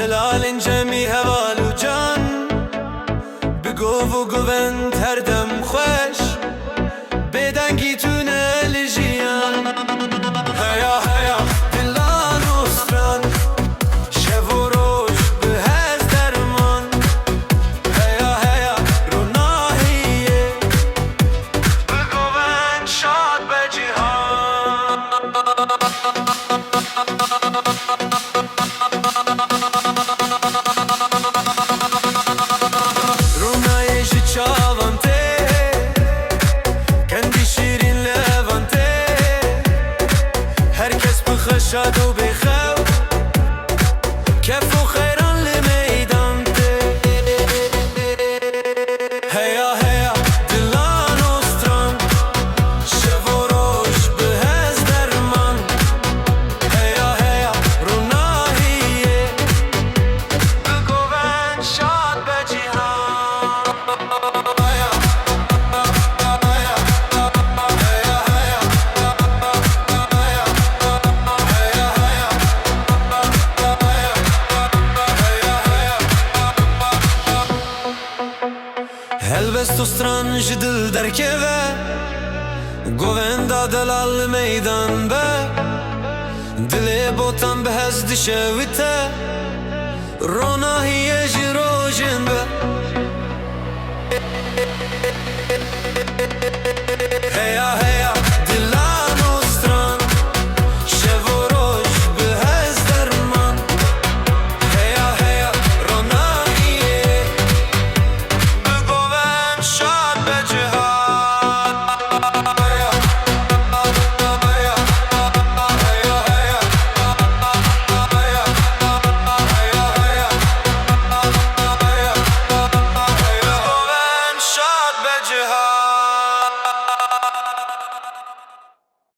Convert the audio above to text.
Helalin cemi heval و can Bi gov û govend her dem xweş Bêdengî tune li jiyan Heya heya dilan û stran Şev û roj bi hez derman Heya heya ronahiyê Bi govend şad be cihan خشد و بخو کف و خیران لمیدان ته هیا هیا دلان و ستران شب و روش به هز درمان هیا هیا روناهیه بگوون شاد به جهان Helbest u stran ji dil derkeve Govenda delal meydan be Dilê botan bi hez dişewite Ronahiye ji rojên be Heya heya dilan û stran Şev û roj bi hez derman Heya heya ronahiye شاد به